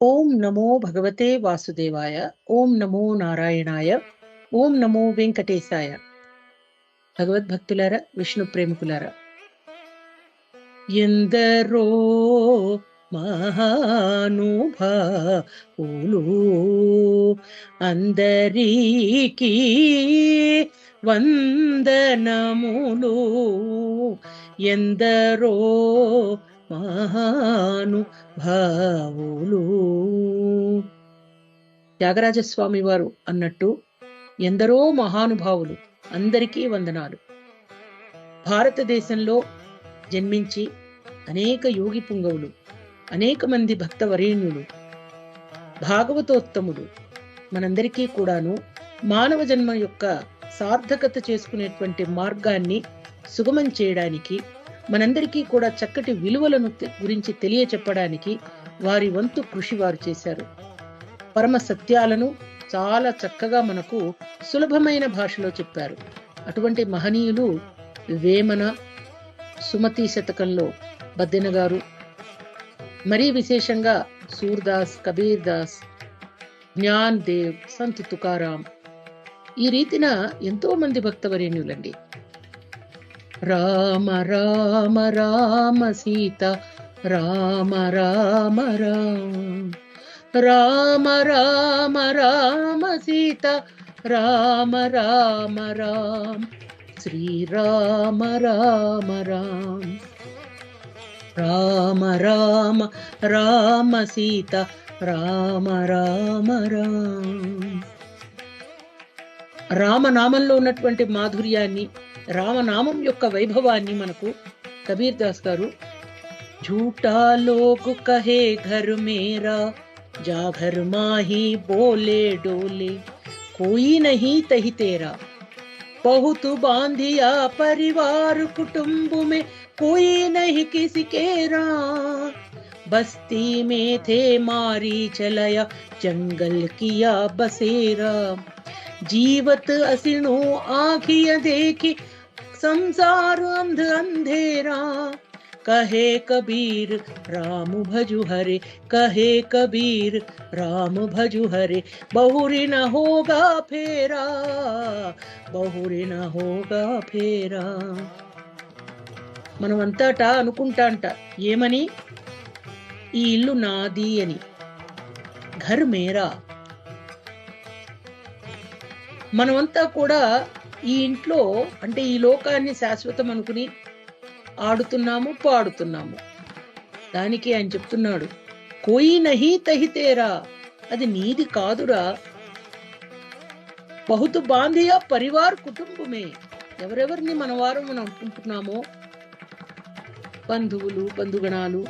ఓం నమో భగవతే వాసుదేవాయ. ఓం నమో నారాయణాయ. ఓం నమో వెంకటేశాయ. భగవద్భక్తులారా, విష్ణు ప్రేమికులారా, ఎందరో మహానుభావులు అందరికీ వందనములు. ఎందరో మహానుభావులు. త్యాగరాజస్వామి వారు అన్నట్టు ఎందరో మహానుభావులు అందరికీ వందనాలు. భారతదేశంలో జన్మించి అనేక యోగి పుంగవులు, అనేక మంది భక్త వరేణ్యులు, భాగవతోత్తములు మనందరికీ కూడాను మానవ జన్మ యొక్క సార్థకత చేసుకునేటువంటి మార్గాన్ని సుగమం చేయడానికి, మనందరికీ కూడా చక్కటి విలువలను గురించి తెలియచెప్పడానికి వారి వంతు కృషి వారు చేశారు. పరమ సత్యాలను చాలా చక్కగా మనకు సులభమైన భాషలో చెప్పారు. అటువంటి మహనీయులు వేమన, సుమతి శతకంలో బద్దెన గారు, మరీ విశేషంగా సూర్దాస్, కబీర్ దాస్, జ్ఞాన్ దేవ్, సంత్ తుకారాం, ఈ రీతిన ఎంతో మంది భక్తవరేణ్యులండి. రామ రామ రామ సీత రామ రామ రామ, రామ రామ రామ సీత రామ రామ రామ, శ్రీరామ రామ రామ, రామ రామ రామ సీత రామ రామ రామ. రామనామంలో ఉన్నటువంటి మాధుర్యాన్ని, రామనామం యొక్క వైభవాన్ని మనకు కబీర్ దాస్ గారు झूठा लोग कहे घर मेरा जा घर माही बोले डोले कोई नहीं तही तेरा बहुत बांधिया परिवार कुटुंब में कोई नहीं किसी केरा बस्ती में थे मारी चलाया जंगल किया बसेरा जीवत असिनो आँखियां देखी संसार अंध अंधेरा कहे कबीर राम भजु हरे कहे कबीर राम भजु हरे बहुरी न होगा फेरा बहुरी न होगा फेरा. మనమంతటా అనుకుంటా అంట ఏమని, ఈ ఇల్లు నాది అని, ఘర్ మేరా. మనమంతా కూడా ఈ ఇంట్లో అంటే ఈ లోకాన్ని శాశ్వతం అనుకుని ఆడుతున్నాము, పాడుతున్నాము. దానికి ఆయన చెప్తున్నాడు, కోయి నహి తహి తేరా, అది నీది కాదురా. బహుతు బాంధియా పరివార్ కుటుంబమే, ఎవరెవరిని మన వారు మనం అనుకుంటున్నామో, బంధువులు, బంధుగణాలు,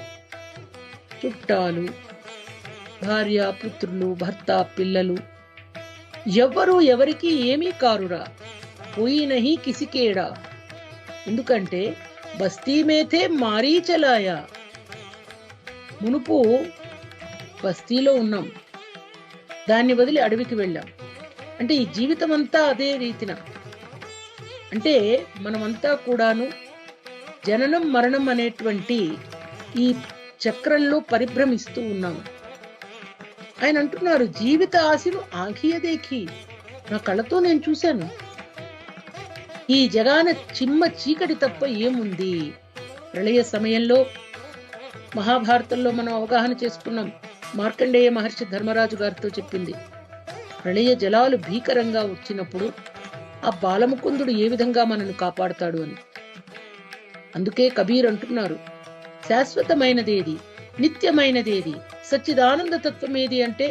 చుట్టాలు, భార్య, పుత్రులు, భర్త, పిల్లలు, ఎవ్వరూ ఎవరికి ఏమీ కారురా. కోయి నహి కిసికేడా, ఎందుకంటే బస్తీ మేతే మారీ చలాయా, మునుపు బస్తీలో ఉన్నాం, దాన్ని వదిలి అడవికి వెళ్ళాం. అంటే ఈ జీవితం అంతా అదే రీతిన, అంటే మనమంతా కూడాను జననం మరణం అనేటువంటి ఈ చక్రంలో పరిభ్రమిస్తూ ఉన్నాము. ఆయన అంటున్నారు, జీవిత ఆశను ఆఖియ దేఖి, నా కళ్ళతో నేను చూశాను, ఈ జగాన చిమ్మ చీకటి తప్ప ఏముంది. ప్రళయ సమయంలో మహాభారతంలో మనం అవగాహన చేసుకున్నాం. మార్కండేయ మహర్షి ధర్మరాజు గారితో చెప్పింది, ప్రళయ జలాలు భీకరంగా వచ్చినప్పుడు ఆ బాలముకుందుడు ఏ విధంగా మనను కాపాడుతాడు అని. అందుకే కబీర్ అంటున్నారు, శాశ్వతమైనదేది, నిత్యమైనదేది, సచ్చిదానంద తత్వం ఏది అంటే,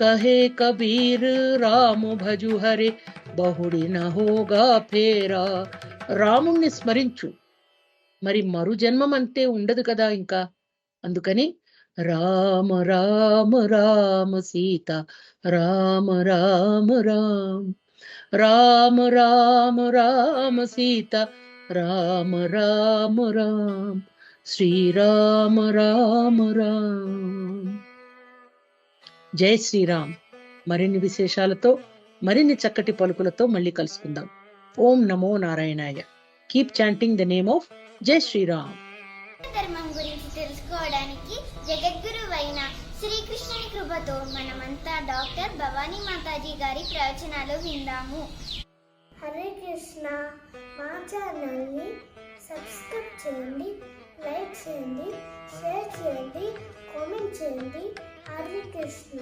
కహే కబీర్ రాము భజు హరే బహుడి నహోగా ఫేరా. రాముణ్ణి స్మరించు, మరి మరు జన్మం అంటే ఉండదు కదా ఇంకా. అందుకని రామ రామ రామ సీత రామ రామ రామ, రామ రామ రామ సీత రామ రామ రామ, శ్రీరామ రామ రామ. జై శ్రీరామ్. మరిన్ని విశేషాలతో, మరిన్ని చక్కటి పలుకులతో మళ్ళీ కలుసుకుందాం. ఓం నమో నారాయణాయ. Keep chanting the name of జై శ్రీరామ్. ధర్మం గురించి తెలుసుకోవడానికి జగద్గురు అయిన శ్రీకృష్ణుని కృపతో మనమంతా డాక్టర్ భవానీ మాతాజీ గారి ప్రవచనాలు విందాము. హరే కృష్ణ. మా ఛానల్ని సబ్స్క్రైబ్ చేయండి, లైక్ చేయండి, షేర్ చేయండి, కామెంట్ చేయండి. హరే కృష్ణ.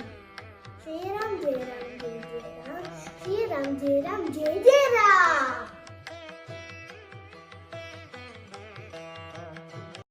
శ్రీరామ్ జయ రామ్ జయ జయ రామ్, శ్రీరామ్ జయ రామ్ జయ జయ రామ్.